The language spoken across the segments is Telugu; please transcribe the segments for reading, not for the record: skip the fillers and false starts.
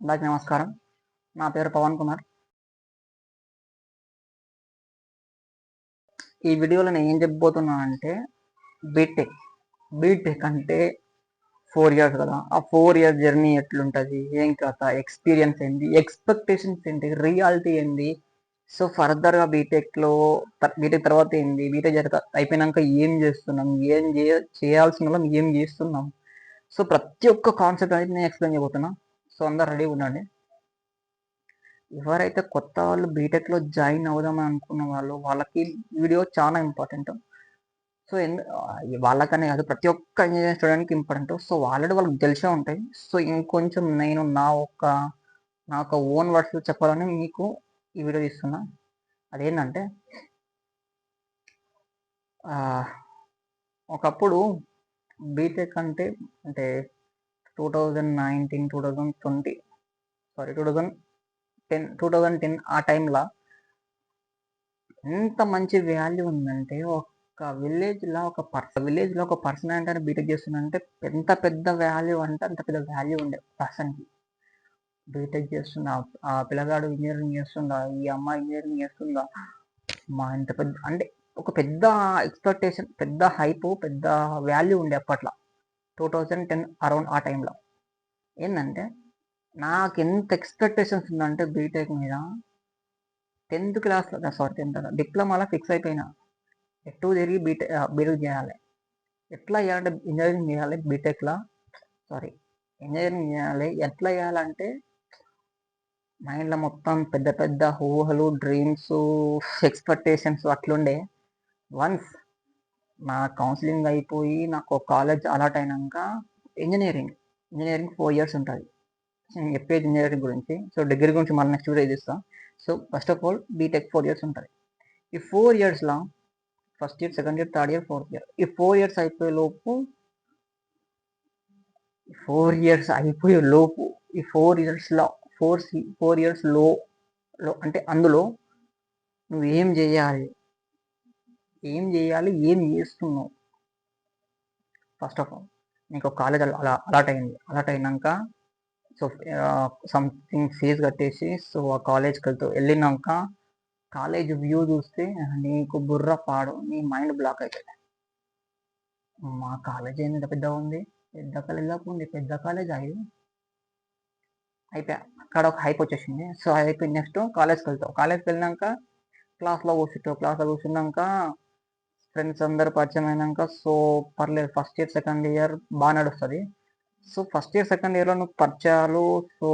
అందరికీ నమస్కారం. నా పేరు పవన్ కుమార్. ఈ వీడియోలో నేను ఏం చెప్పబోతున్నానంటే బీటెక్. బీటెక్ అంటే 4 ఇయర్స్ కదా! ఆ 4 ఇయర్స్ జర్నీ ఎట్లుంటది? ఏం కథ? ఎక్స్‌పీరియన్స్ ఏంటి? ఎక్స్‌పెక్టేషన్స్ ఏంటి? రియాలిటీ ఏంది? సో, ఫర్దర్‌గా బీటెక్ తర్వాత ఏంది? బీటెక్ అయిపోయినంక ఏం చేస్తున్నాం? చేయాల్సినోళ్ళం ఏం చేస్తున్నాం? సో, ప్రతి ఒక్క కాన్సెప్ట్ అనేది నేను ఎక్స్‌ప్లెయిన్ చేయబోతున్నా. సో, అందరూ రెడీగా ఉండండి. ఎవరైతే కొత్త వాళ్ళు బీటెక్‌లో జాయిన్ అవుదాం అనుకున్న వాళ్ళకి వీడియో చాలా ఇంపార్టెంట్. సో, వాళ్ళకనే కాదు ప్రతి ఒక్క ఇంజినీరింగ్ స్టూడెంట్‌కి ఇంపార్టెంట్. సో, ఆల్రెడీ వాళ్ళకి తెలిసే ఉంటాయి. సో, ఇంకొంచెం నేను నా యొక్క ఓన్ వర్డ్స్‌లో చెప్పాలని మీకు ఈ వీడియో తీస్తున్నా. అదేంటంటే ఆహ్, ఒకప్పుడు బీటెక్ అంటే 2019, 2020 సారీ 2010 ఆ టైంల ఎంత మంచి వాల్యూ ఉందంటే, ఒక విలేజ్‌లో ఒక పర్సన్ అంటే బీటెక్ చేస్తున్నాడంటే ఎంత పెద్ద వాల్యూ అంటే అంత పెద్ద వాల్యూ ఉండే పర్సన్‌కి. బీటెక్ చేస్తున్న ఆ పిల్లగాడు ఇంజినీరింగ్ చేస్తుండా, ఈ అమ్మాయి ఇంజినీరింగ్ చేస్తుందా, ఇంత పెద్ద అంటే ఒక పెద్ద ఎక్స్‌పెక్టేషన్, పెద్ద హైపు, పెద్ద వాల్యూ ఉండే అప్పట్ల. 2010 అరౌండ్ ఆ టైంలో. ఏందంటే నాకెంత ఎక్స్‌పెక్టేషన్స్ ఉందంటే బీటెక్ మీద 10థ్ క్లాస్‌లో సారీ 10థ్ డిప్లొమాలో ఫిక్స్ అయిపోయినా. ఎటు తిరిగి బీటెక్ చేయాలి. ఎట్లా చేయాలంటే ఇంజినీరింగ్ చేయాలి బీటెక్‌లా సారీ ఇంజినీరింగ్ చేయాలి. ఎట్లా చేయాలంటే మైండ్‌లో మొత్తం పెద్ద పెద్ద ఊహలు, డ్రీమ్స్, ఎక్స్‌పెక్టేషన్స్ అట్లుండే. వన్స్ నా కౌన్సెలింగ్ అయిపోయి నాకు కాలేజ్ అలాట్ అయినంక ఇంజినీరింగ్ 4 ఇయర్స్ ఉంటది. నేను చెప్పేది ఇంజినీరింగ్ గురించి. సో, డిగ్రీ గురించి మళ్ళీ నెక్స్ట్ వీడియో చేస్తా. So, first of all BTech 4 years ఉంటది. ఈ 4 ఇయర్స్‌ల first year, second year, third year, fourth year. ఈ 4 ఇయర్స్ అయిపోయేలోపు 4 ఇయర్స్ అయిపోయేలోపు ఈ 4 ఇయర్స్‌లో 4 ఇయర్స్ లో అంటే అందులో నువ్వేం జేయాలి? ఏం జేయాలి? ఏం జేస్తున్నావు? ఫస్ట్ ఆఫ్ ఆల్ నీకు కాలేజ్ అలాట్ అయింది. అలాట్ అయినంక సో, సంథింగ్ ఫీజ్ కట్టేసి సో, ఆ కాలేజ్‌కెళ్తావు. ఎళ్ళినంక కాలేజ్ వ్యూ జూస్తే నీకు బుర్ర పాడు. నీ మైండ్ బ్లాక్ అయితది. మా కాలేజ్ ఏంది ఇంత పెద్దగుంది? పెద్ద కాలేజ్‌లాగా ఉంది. పెద్ద కాలేజా ఇది? అయిపాయే. అక్కడ ఒక హైప్ వచ్చేసింది. సో, అయిపోయింది. నెక్స్ట్ కాలేజ్‌కెళ్తావు. కాలేజ్‌కెళ్ళినంక క్లాస్‌లో కూర్చుంటావు. క్లాస్‌లో కూర్చున్నాక ఫ్రెండ్స్ అందరూ పరిచయం అయినంక సో, పర్లేదు ఫస్ట్ ఇయర్, సెకండ్ ఇయర్ నడుస్తది. సో, ఫస్ట్ ఇయర్, సెకండ్ ఇయర్‌లో నువ్వు పరిచయాలు సో,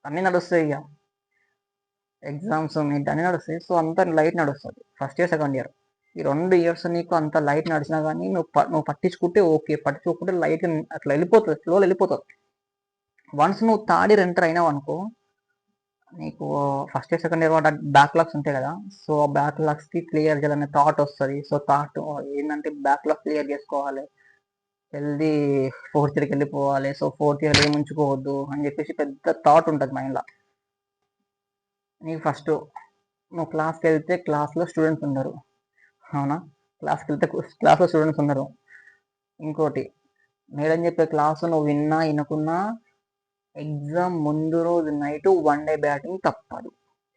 అన్నీ నడుస్తాయిగ. ఎగ్జామ్స్ మీట్ అన్నీ నడుస్తాయి. సో, అంతా లైట్ నడుస్తది. First year, second year. ఈ 2 ఇయర్స్ నీకు అంత లైట్ నడిచినా గానీ నువ్వు పట్టించుకుంటే ఓకే. పట్టించుకోకుంటే లైట్‌గా అట్లా వెళ్ళిపోతది. ఫ్లోలో వెళ్ళిపోతది. వన్స్ నువ్వు థర్డ్ ఇయర్ ఎంటర్ అయినావనుకో నీకు first year, second year backlogs ఉంటాయి గదా! సో, ఆ బ్యాక్‌లాగ్స్‌కి క్లియర్ చేయాలనే థాట్ వస్తది. సో, థాట్ ఏందంటే బ్యాక్‌లాగ్ క్లియర్ జేసుకోవాలి. హెల్తీ ఫోర్త్ ఇయర్‌కెళ్ళిపోవాలి. సో, ఫోర్త్ ఇయర్‌లో ఏమి ఉంచుకోవద్దు అని జెప్పేసి పెద్ద థాట్ ఉంటది మైండ్‌ల. నీకు నువ్వు క్లాస్‌కెళ్తే క్లాస్‌లో స్టూడెంట్స్ ఉండరు. అవునా? క్లాస్‌కెళ్తే క్లాస్‌లో స్టూడెంట్స్ ఉండరు. ఇంకోటి మేడం చెప్పే క్లాస్ నువ్వు విన్నా, ఇనకున్నా ఎగ్జామ్ ముందు రోజు నైటు వన్ డే బ్యాటింగ్ తప్పదు.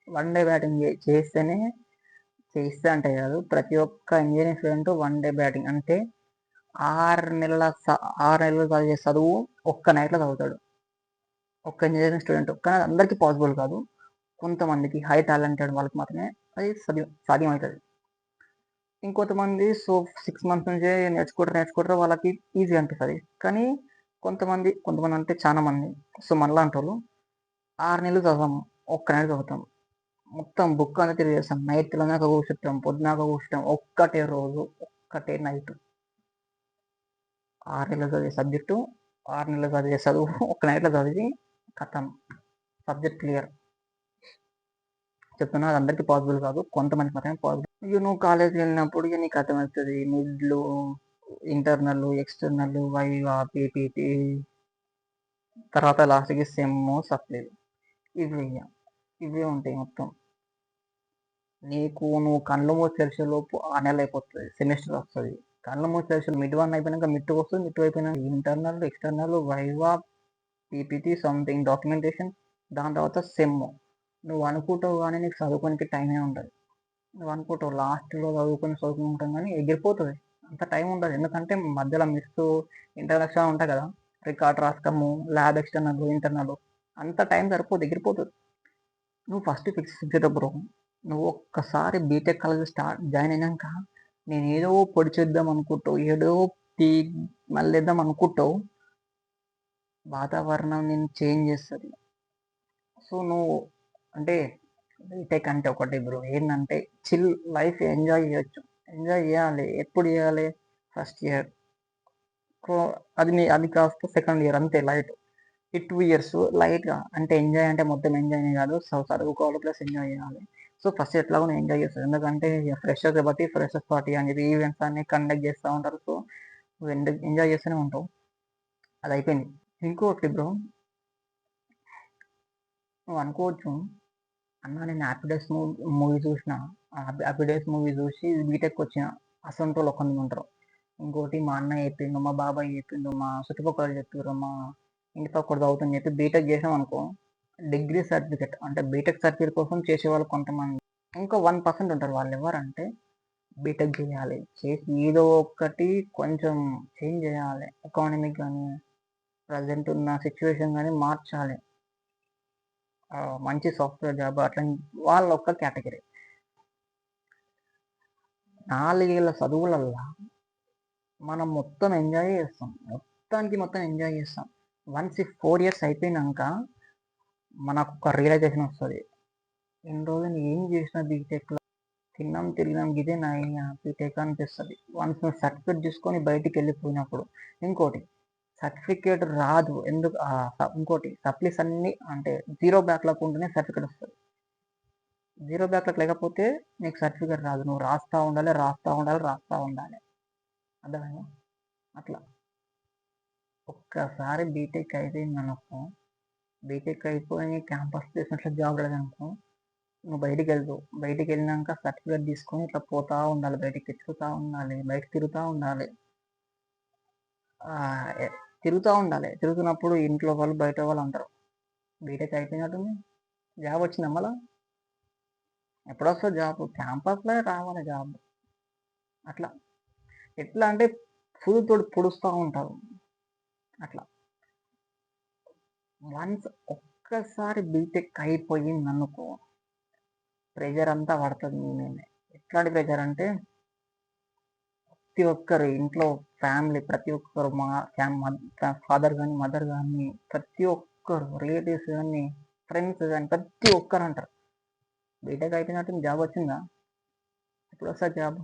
వన్ డే బ్యాటింగ్ చేస్తే అంటే కాదు. ప్రతి ఒక్క engineering student one day batting అంటే 6 నెలల 6 నెలలు చదివే చదువు ఒక్క నైట్‌లో చదువుతాడు. ఒక్క ఇంజినీరింగ్ స్టూడెంట్. కానీ అది అందరికీ పాసిబుల్ కాదు. కొంతమందికి హై టాలెంటెడ్ వాళ్ళకి మాత్రమే అది సాధ్యమవుతది. ఇంకొంతమంది సో, 6 మంత్స్ నుంచే నేర్చుకుంటారు వాళ్ళకి ఈజీగా అనిపిస్తది. కానీ కొంతమంది అంటే చాలా మంది సో, మనలాంటోళ్ళు 6 నెలలు చదవము. ఒక్క నైట్ చదువుతాం. మొత్తం బుక్ అంతా తిరిగేస్తాం. నైట్ తెల్లదాక కూర్చుంటాం. పొద్దునాక కూర్చుంటాం. ఒక్కటే రోజు, ఒక్కటే నైట్ 6 నెలలు చదివే సబ్జెక్టు, 6 నెలలు చదివే చదువు ఒక్క నైట్‌లో చదివి ఖతం. Subject clear. చెప్తున్నా అది అందరికీ పాసిబుల్ కాదు. కొంతమందికి మాత్రమే పాసిబుల్. ఇగ నువ్వు కాలేజ్‌కెళ్ళినప్పుడు ఇగ నీకు అర్థమవుతది. మిడ్‌లు, ఇంటర్నల్, ఎక్స్‌టర్నల్, వైవా, పీపీటీ తర్వాత లాస్ట్‌కి సెమ్ము, సప్లీలు. ఇవి ఇగ. ఇవే ఉంటాయి మొత్తం. నువ్వు కళ్ళు మూసి తెరిచేలోపు ఆ నెల అయిపోతది. సెమిస్టర్ వస్తది. కళ్ళు మూసి తెరిచి మిడ్ 1 అయిపోయినాక మిడ్ 2 వస్తది. మిడ్ 2 అయిపోయినాక internal, external, viva PPT something documentation, దాని తర్వాత సెమ్. నువ్వు అనుకుంటావు కానీ నీకు చదువుకోనికి టైమే ఉండదు. నువ్వు అనుకుంటావు లాస్ట్లో చదువుకుంటాం కానీ ఎగిరిపోతుంది. అంత టైం ఉండదు, ఎందుకంటే మధ్యలో మిస్ ఇంట్రడక్షన్ ఉంటాయి కదా, రికార్డ్ రాసుకోము, ల్యాబ్ ఎక్స్టర్నల్ ఇంటర్నల్, అంత టైం సరిపోదు, ఎగిరిపోతుంది. నువ్వు ఫస్ట్ ఫిక్స్ బ్రో. నువ్వు ఒక్కసారి బీటెక్ కాలేజ్ జాయిన్ అయినాక నేను ఏదో పొడి చేద్దాం అనుకుంటావు, ఏదో టీ మళ్ళీ వేద్దాం అనుకుంటావు, వాతావరణం నేను చేంజ్ చేస్తుంది. సో నువ్వు అంటే బీటెక్ అంటే ఒకటి బ్రో, ఏంటంటే చిల్ లైఫ్ ఎంజాయ్ చేయొచ్చు. ఎంజాయ్ చేయాలి. ఎప్పుడు చేయాలి? ఫస్ట్ ఇయర్, అది కాస్త సెకండ్ ఇయర్, అంతే లైట్. ఈ 2 ఇయర్స్ లైట్గా, అంటే ఎంజాయ్ అంటే మొత్తం ఎంజాయ్ కాదు, చదువుకోవాలి ప్లస్ ఎంజాయ్ చేయాలి. సో ఫస్ట్ ఎట్లాగో నేను ఎంజాయ్ చేస్తాను, ఎందుకంటే ఫ్రెషర్స్ బట్టి ఫ్రెషర్స్ పార్టీ అని చెప్పి ఈవెంట్స్ అన్ని కండక్ట్ చేస్తూ ఉంటారు. సో నువ్వు ఎంజాయ్ చేస్తూనే ఉంటావు. అది అయిపోయింది. ఇంకోటి బ్రో, నువ్వు అనుకోవచ్చు, అన్న నేను హ్యాపీ డేస్ మూవీ చూసిన, హ్యాపీ డేస్ మూవీ చూసి బీటెక్ వచ్చిన, అసంటోళ్ళు కొంతమంది ఉంటారు. ఇంకోటి మా అన్న చెప్పిండు, మా బాబాయ్ చెప్పిండు, మా చుట్టుపక్కల చెప్పారు, మా ఇంటి పక్కన చదువుతుందని చెప్పి బీటెక్ చేసాం అనుకో, డిగ్రీ సర్టిఫికెట్ అంటే బీటెక్ సర్టిఫికేట్ కోసం చేసేవాళ్ళు కొంతమంది. ఇంకా 1% ఉంటారు. వాళ్ళు ఎవరంటే బీటెక్ చేయాలి, చేసి ఏదో ఒకటి కొంచెం చేంజ్ చేయాలి, ఎకానమిక్ కానీ ప్రజెంట్ ఉన్న సిచ్యువేషన్ కానీ మార్చాలి, మంచి సాఫ్ట్వేర్ జాబ్ అట్లా, వాళ్ళ ఒక్క కేటగిరీ. 4 ఏళ్ళ చదువులల్లా మనం మొత్తం ఎంజాయ్ చేస్తాం, మొత్తం ఎంజాయ్ చేస్తాం. వన్స్ 4 ఇయర్స్ అయిపోయినాక మనకు ఒక రియలైజేషన్ వస్తుంది, ఇన్ని రోజులు ఏం చేసిన బీటెక్లో, తిన్నాం తిరిగినాం గిదే నా బీటెక్ అనిపిస్తుంది. వన్స్ నువ్వు సర్టిఫికేట్ తీసుకొని బయటికి వెళ్ళిపోయినప్పుడు. ఇంకోటి, సర్టిఫికేట్ రాదు ఎందుకు, ఇంకోటి సప్లీస్ అన్ని అంటే 0 బ్యాక్లాగ్ ఉంటేనే సర్టిఫికేట్ వస్తుంది. 0 బ్యాక్లాగ్ లేకపోతే నీకు సర్టిఫికేట్ రాదు. నువ్వు రాస్తూ ఉండాలి. అర్థమైందా? అట్లా ఒక్కసారి బీటెక్ అయిపోయింది అనుకో, బీటెక్ అయిపోయి క్యాంపస్ ప్లేస్మెంట్లో జాబ్ రాదనుకో, నువ్వు బయటికి వెళ్ళినాక సర్టిఫికేట్ తీసుకొని ఇట్లా పోతూ ఉండాలి, బయటికి తిరుగుతూ ఉండాలి. తిరుగుతున్నప్పుడు ఇంట్లో వాళ్ళు బయట వాళ్ళు అంటారు, బీటెక్ అయిపోయినట్టుంది, జాబ్ వచ్చిందా మళ్ళా, ఎప్పుడు వస్తుంది జాబ్, క్యాంపస్లో రావాలి జాబ్. అట్లా ఎట్లా అంటే తోడు పొడుస్తూ ఉంటారు. అట్లా వన్స్ ఒక్కసారి బీటెక్ అయిపోయింది అనుకో, ప్రెషర్ అంతా పడుతుంది మీ మీద. ఎట్లాంటి ప్రెషర్ అంటే, ప్రతి ఒక్కరు ఇంట్లో ఫ్యామిలీ, ప్రతి ఒక్కరు మా ఫాదర్ కానీ మదర్ కానీ, ప్రతి ఒక్కరు రిలేటివ్స్ కానీ ఫ్రెండ్స్ కానీ ప్రతి ఒక్కరు అంటారు, బీటెక్ అయిపోయినట్టు జాబ్ వచ్చిందా, ఎప్పుడు వస్తుంది జాబ్,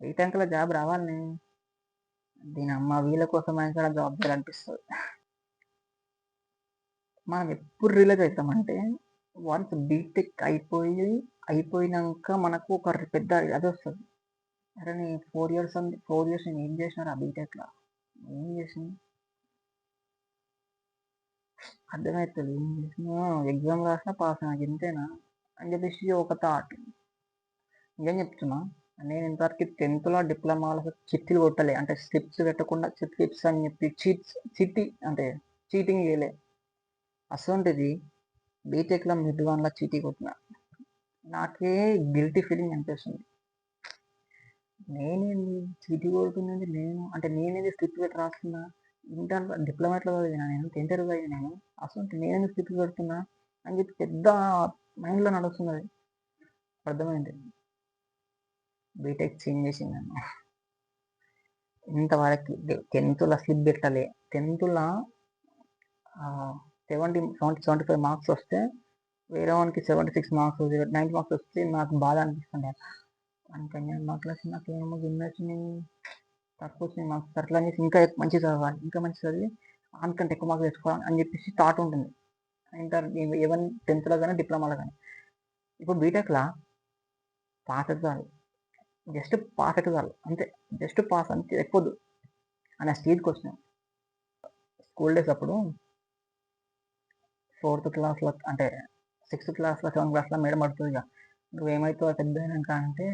ఈ టైంలో జాబ్ రావాలని, దీని అమ్మ వీళ్ళ కోసం అయినా జాబ్ చేయాలనిపిస్తుంది. మనం ఎప్పుడు రియలైజ్ అవుతామంటే, వన్స్ బీటెక్ అయిపోయినాక మనకు ఒక పెద్ద అది వస్తుంది, అరే నేను 4 ఇయర్స్ నేను ఏం చేసినారా బీటెక్లో, ఏం చేసిన అర్థమవుతుంది, ఏం చేసినా ఎగ్జామ్ రాసినా పాస్ నాకు ఇంతేనా అని చెప్పేసి ఒక థాట్. ఏం చెప్తున్నా, నేను ఇంతవరకు 10th డిప్లొమాలో చిట్టీలు కొట్టలే, అంటే స్లిప్స్ పెట్టకుండా చిట్స్ అని చెప్పి చిట్టి అంటే చీటింగ్ చేయలే. అసొంటిది బీటెక్లో మిడ్ 1లో చీటీ కొట్టిన, నాకే గిల్టీ ఫీలింగ్ అనిపిస్తుంది. నేనేంది చీటీ కొడుతున్నది, నేనేది స్లిప్ పెట్టి రాస్తున్నా, డిప్లొమాట్లో చదివినా నేను, 10th చదివినా నేను, అసలు నేనేది స్లిప్ పెడుతున్నా అని చెప్పి పెద్ద మైండ్లో నడుస్తున్నది. అర్థమైంది, బీటెక్ చేంజ్ చేసింది నన్ను. ఇంతవరకు 10th స్లిప్ పెట్టలే, 10th 75 మార్క్స్ వస్తే వేరే వానికి 76 మార్క్స్ 90 మార్క్స్ వస్తే నాకు బాధ అనిపిస్తుంది. అంటే నేను మార్క్స్ నాకు ఏమో గిన్నె తక్కువ వచ్చినాయి మార్క్స్, అట్లా అనేసి ఇంకా మంచి చదవాలి, ఇంకా మంచి చదివి అంతకంటే ఎక్కువ మార్క్స్ తెచ్చుకోవాలి అని చెప్పేసి థాట్ ఉంటుంది. ఈవెన్ 10th కానీ డిప్లొమాలో కానీ. ఇప్పుడు బీటెక్లో పాస్ చాలు, జస్ట్ పాస్ అయితే చాలు, అంతే, జస్ట్ పాస్ అంతే, ఎక్కువద్దు అనే స్టేజ్కి వచ్చినాం. స్కూల్ డేస్ అప్పుడు 4th క్లాస్లో అంటే 6th క్లాస్లో 7th క్లాస్లో మేడం పడుతుంది, నువ్వేమవుతావు పెద్ద అయినాక అంటే,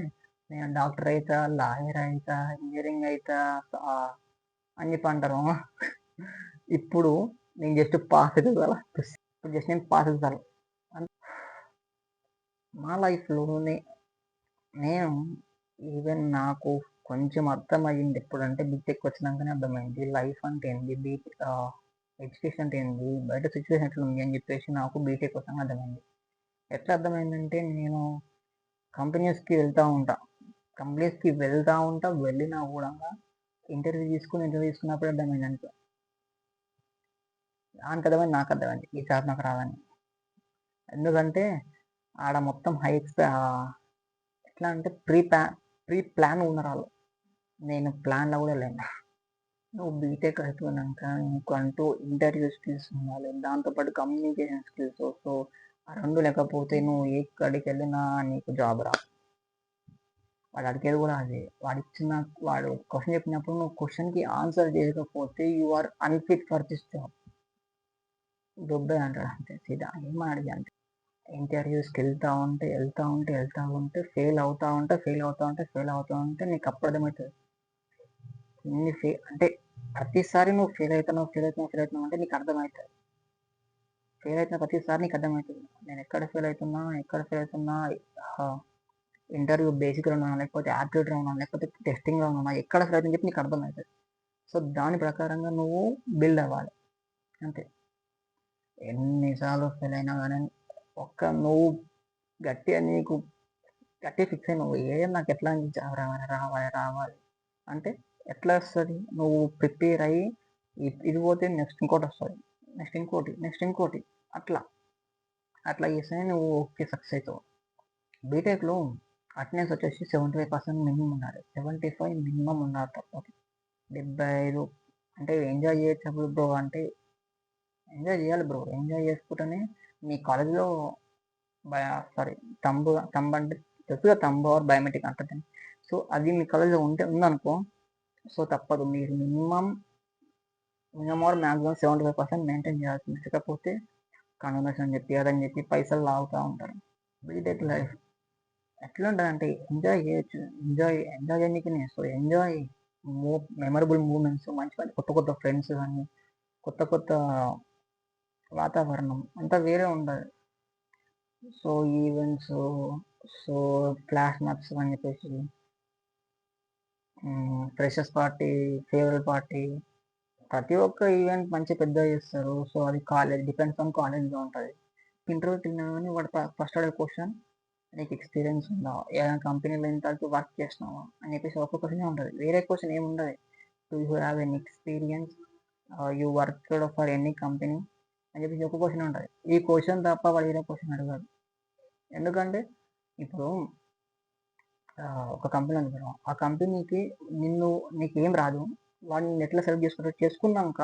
నేను డాక్టర్ అవుతా, లాయర్ అవుతా, ఇంజనీరింగ్ అవుతా అని చెప్పి అంటారు. ఇప్పుడు నేను జస్ట్ పాస్ అయితే చాలు. ఇప్పుడు జస్ట్ నేను పాస్ అయితే చాలు. మా లైఫ్‌లోనే నేను ఈవెన్ నాకు కొంచెం అర్థమయ్యింది ఎప్పుడంటే బీటెక్ వచ్చినాకనే అర్థమైంది. లైఫ్ అంటే ఏంది? ఎడ్యుకేషన్ అంటే ఏంది? బయట సిట్యుయేషన్ ఎట్లుంది అని చెప్పేసి నాకు బీటెక్ వచ్చాక అర్థమైంది. ఎట్లా అర్థమైందంటే నేను కంపెనీస్‌కి వెళ్తా ఉంటా. వెళ్ళినా కూడా ఇంటర్వ్యూ తీసుకున్నప్పుడు అర్థమైంది నాకు. ఆనికి అర్థమైంది, నాకు అర్థమైంది. ఈ జాబ్ నాకు రాదని. ఎందుకంటే ఆడ మొత్తం ఎట్లా అంటే ప్రీ ప్లాన్ ఉన్నారు. నేను ప్లాన్‌లో కూడా లేను. నువ్వు బీటెక్ అయిపోయినాక నీకంటూ ఇంటర్వ్యూ స్కిల్స్ ఉండాలి. దాంతో పాటు కమ్యూనికేషన్ స్కిల్స్. సో, ఆ 2 లేకపోతే నువ్వు ఎక్కడికెళ్ళినా నీకు జాబ్ రాదు. వాడు అడిగేది కూడా అదే. వాడు క్వెషన్ చెప్పినప్పుడు నువ్వు క్వెషన్‌కి ఆన్సర్ చేయకపోతే you are unfit for this job. దొబ్బే అంటాడు అంతే సీదా. ఏం అడిగా అంతే. ఎళ్తా ఉంటే ఫెయిల్ అవుతా ఉంటే నీకు అప్పుడు అర్థమవుతది. అంటే ప్రతిసారి నువ్వు ఫెయిల్ అవుతున్నావు అంటే నీకు అర్థమవుతది. ఫెయిల్ అవుతున్న ప్రతిసారి నీకు అర్థమవుతది. నేను ఎక్కడ ఫెయిల్ అవుతున్నా ఇంటర్వ్యూ బేసిక్‌లో ఉన్నానా? లేకపోతే యాప్టిట్యూడ్‌లో ఉన్నానా? లేకపోతే టెస్టింగ్‌లో ఉన్నానా? ఎక్కడ ఫెయిల్ అవుతుందని చెప్పి నీకు అర్థమవుతది. సో, దాని ప్రకారంగా నువ్వు బిల్డ్ అవ్వాలి. అంతే. ఎన్ని సార్లు ఫెయిల్ అయినా గానీ నువ్వు గట్టిగా నీకు గట్టిగా ఫిక్స్ అయ్యి నువ్వు నాకు ఎట్లా జాబ్ రావాలి అంటే ఎట్లా వస్తది? నువ్వు ప్రిపేర్ అయ్యి ఇది పోతే నెక్స్ట్ ఇంకోటొస్తది. నెక్స్ట్ ఇంకోటి అట్లా. అట్లా చేస్తేనే నువ్వు ఓకే సక్సెస్ అయితావు. బీటెక్‌లో అటెండెన్స్ వచ్చేసి 75% మినిమమ్ ఉండాలి. 75 మినిమమ్ ఉండాలి తప్పదు. 75 అంటే ఎంజాయ్ చేయొచ్చు బ్రో అంటే ఎంజాయ్ చేయాలి బ్రో. ఎంజాయ్ చేసుకుంటేనే మీ కాలేజ్‌లో సారీ థంబ్ అంటే తెలుసు కదా! థంబ్ ఆర్ బయోమెట్రిక్ అంటదని. సో, అది మీ కాలేజ్‌లో ఉందనుకో సో, తప్పదు. మీరు మినిమమ్ ఆర్ మాక్సిమం 75% మెయింటైన్ చేయాల్సిందే. లేకపోతే కన్ఫర్మేషన్ అని చెప్పి, అదని చెప్పి పైసలు లాగుతా ఉంటారు. బీటెక్ లైఫ్ ఎట్లుంటదంటే ఎంజాయ్ చేయొచ్చు. ఎంజాయ్ చేయనీకినే. సో, ఎంజాయ్ మెమరబుల్ మూమెంట్స్ మంచి కొత్త ఫ్రెండ్స్ గానీ, కొత్త వాతావరణం అంతా వేరే ఉంటది. So, events, so, flash mobs అని చెప్పేసి ఫ్రెషర్స్ పార్టీ, ఫేర్‌వెల్ పార్టీ ప్రతి ఒక్క ఈవెంట్ మంచి పెద్దగా చేస్తారు. సో, అది డిపెండ్స్ ఆన్ కాలేజ్‌లో ఉంటది. ఇంటర్వ్యూకెళ్ళినా గానీ వాడు ఫస్ట్ అడిగే క్వెషన్ నీకు ఎక్స్‌పీరియన్స్ ఉందా? ఏదైనా కంపెనీలో ఇంతవరకు వర్క్ చేసినావా? అని చెప్పేసి ఒక క్వెషనే ఉంటది. వేరే క్వెషన్ ఏముండదు. Do you have any experience? You worked for any company? అని చెప్పేసి ఒక క్వెషన్ ఉంటది. ఈ క్వెషన్ తప్ప వాడు వేరే క్వెషన్ అడగడు. ఎందుకంటే ఇప్పుడు ఒక కంపెనీ ఉంది బ్రో. ఆ కంపెనీకి నీకేం రాదు. వాడు నిన్ను ఎట్లా సెలెక్ట్ చేసుకుంటాడు? చేసుకున్నాక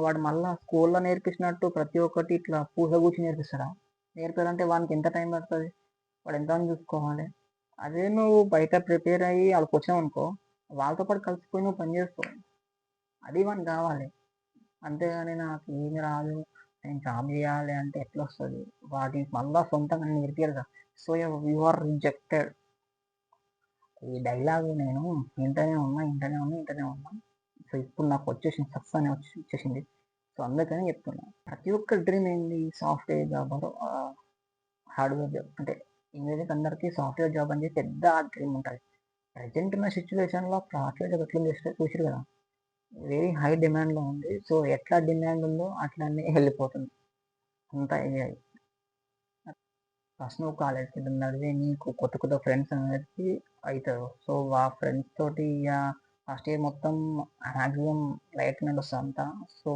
వాడు మళ్ళా స్కూల్‌లో నేర్పించినట్టు ప్రతి ఒక్కటి ఇట్లా పూసగుచ్చి నేర్పిస్తాడా? నేర్పియాలంటే వానికి ఎంత టైం పడతది? వాడు ఎంతని చూసుకోవాలి. అదే నువ్వు బయట ప్రిపేర్ అయ్యి ఆళ్ళకొచ్చావనుకో, వాళ్ళతో పాటు కలిసిపోయి నువ్వు పని చేసుకో. అది వానికి కావాలి. అంతేగాని నాకేమి రాదు, నేను జాబ్ చేయాలి అంటే ఎట్లొస్తది? వాడికి మళ్ళా సొంతంగా నేర్పియరుగా. So, you are rejected. ఈ డైలాగ్ నేను ఇంటనే ఉన్నా. సో, ఇప్పుడు నాకొచ్చేసింది. సక్సెస్ అని వచ్చేసింది. సో, అందుకని చెప్తున్నా. ప్రతి ఒక్క డ్రీమ్ ఏంది? Software job hardware job. అంటే ఇంజినీరింగ్ అందరికీ సాఫ్ట్‌వేర్ జాబ్ అని చెప్పి పెద్ద డ్రీమ్ ఉంటది. ప్రెజెంట్ ఉన్న సిట్యుయేషన్‌లో సాఫ్ట్‌వేర్ జాబ్ ఎట్లుంది చూసిర్రు కదా! వెరీ హై డిమాండ్‌లో ఉంది. సో, ఎట్లా డిమాండ్ ఉందో అట్లనే వెళ్ళిపోతుంది. అంతా ఏఐ. ఫస్ట్ నువ్వు కాలేజ్‌కెళ్ళినది నీకు కొత్త ఫ్రెండ్స్ అనేది అయితారు. సో, ఆ ఫ్రెండ్స్ తోటి ఫస్ట్ ఇయర్ మొత్తం మాక్సిమం లైట్‌గా నడుస్తది అంతా. సో,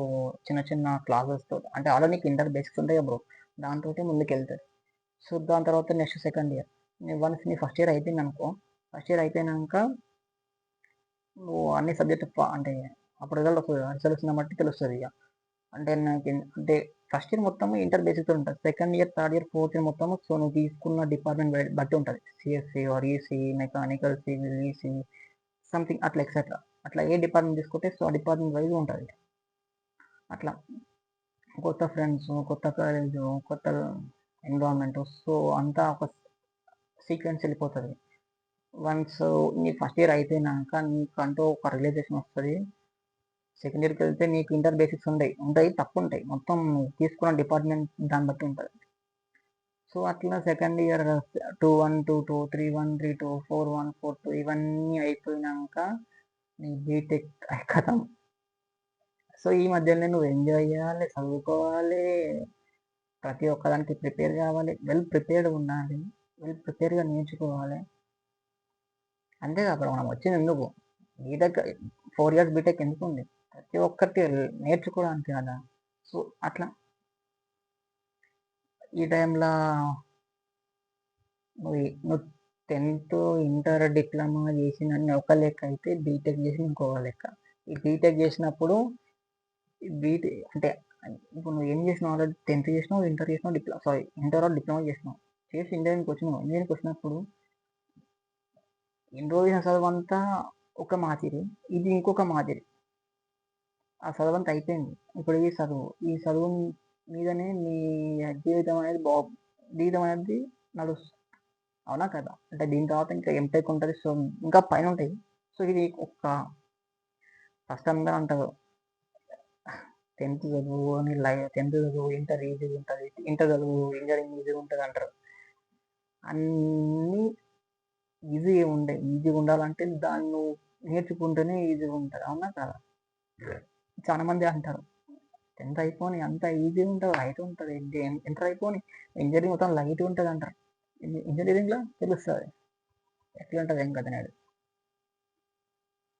చిన్న క్లాసెస్‌తో అంటే ఆల్రెడీ నీకు ఇంటర్ బేసిక్స్ ఉంటాయి కదా బ్రో! దాంతోటి ముందుకెళ్తారు. సో, దాని తర్వాత నెక్స్ట్ సెకండ్ ఇయర్. వన్స్ నీ ఫస్ట్ ఇయర్ అయిపోయిందనుకో, ఫస్ట్ ఇయర్ అయిపోయినాక నువ్వు అన్ని సబ్జెక్ట్ అంటే అప్పుడు రిజల్ట్ వస్తది కదా! రిజల్ట్ వచ్చిన బట్టి తెలుస్తదిగ. అంటే అంటే ఫస్ట్ ఇయర్ మొత్తం ఇంటర్ బేసిక్‌తో ఉంటది. Second year, third year, fourth year మొత్తం సో, నువ్వు తీసుకున్న డిపార్ట్‌మెంట్ బట్టి ఉంటది. CSC or ECE, mechanical, civil, ECE something అట్లా ఎక్సెట్రా. అట్లా ఏ డిపార్ట్‌మెంట్ తీసుకుంటే సో, ఆ డిపార్ట్‌మెంట్ వైస్ ఉంటది. అట్లా కొత్త ఫ్రెండ్స్, కొత్త కాలేజు, కొత్త ఎన్విరాన్మెంట్ సో, అంతా ఒక సీక్వెన్స్ ఎళ్ళిపోతది. వన్స్ నీ ఫస్ట్ ఇయర్ అయిపోయినాక నీకంటూ ఒక రియలైజేషన్ వస్తది. సెకండ్ ఇయర్కి వెళ్తే నీకు ఇంటర్ బేసిక్స్ ఉంటాయి తక్కువ ఉంటాయి, మొత్తం తీసుకున్న డిపార్ట్మెంట్ దాన్ని బట్టి ఉంటుంది. సో అట్లా సెకండ్ ఇయర్ 2-1, 2-2, 3-1, 3-2, 4-1, 4-2 ఇవన్నీ అయిపోయినాక నీ బీటెక్ కథం. సో ఈ మధ్యలో నువ్వు ఎంజాయ్ చేయాలి, చదువుకోవాలి, ప్రతి ఒక్కదానికి ప్రిపేర్ కావాలి, వెల్ ప్రిపేర్డ్ ఉండాలి, వెల్ ప్రిపేర్గా నేర్చుకోవాలి. అంతే కాబట్టి మనం వచ్చింది ఎందుకు? బీటెక్ 4 years బీటెక్ ఎందుకు ఉంది? ప్రతి ఒక్కటి నేర్చుకోవడానికి కదా. సో అట్లా ఈ టైంలో నువ్వు 10th ఇంటర్ డిప్లొమా చేసిన ఒక లెక్క అయితే బీటెక్ చేసిన ఇంకొక లెక్క. ఈ బీటెక్ చేసినప్పుడు బీటెక్ అంటే ఇప్పుడు నువ్వు ఏం చేసినావు? ఆల్రెడీ 10th చేసినావు, ఇంటర్ చేసినావు, ఇంటర్ డిప్లొమా చేసినావు, చేసి ఇంజనీరింగ్కి వచ్చినావు. ఇంజనీరింగ్కి వచ్చినప్పుడు ఇన్ని రోజుల చదువంతా ఒక మాదిరి, ఇది ఇంకొక మాదిరి. ఆ చదువు అంతా అయిపోయింది. ఇప్పుడు ఈ చదువు మీదనే నీ జీవితం అనేది నడుస్తుంది. అవునా కదా? అంటే దీని తర్వాత ఇంకా ఎంటెక్ ఉంటుంది, సో ఇంకా పైన ఉంటాయి. సో ఇది ఒక కష్టంగా అంటారు. 10th చదువు అని 10th చదువు ఇంటర్ ఈజీగా ఉంటుంది, ఇంటర్ చదువు ఇంజనీరింగ్ ఈజీగా ఉంటుంది అంటారు. అన్నీ ఈజీగా ఉండాలంటే దాన్ని నువ్వు నేర్చుకుంటేనే ఈజీగా ఉంటుంది. అవునా కదా? చాలా మంది అంటారు 10th అయిపోని అంత ఈజీగా ఉంటుంది, లైట్ ఉంటుంది, ఇంటర్ అయిపోని ఇంజనీరింగ్ మొత్తం లైట్ ఉంటుంది అంటారు. ఇంజనీరింగ్లో తెలుస్తుంది ఎట్లా ఉంటుంది ఏం కదా అనేది.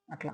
అట్లా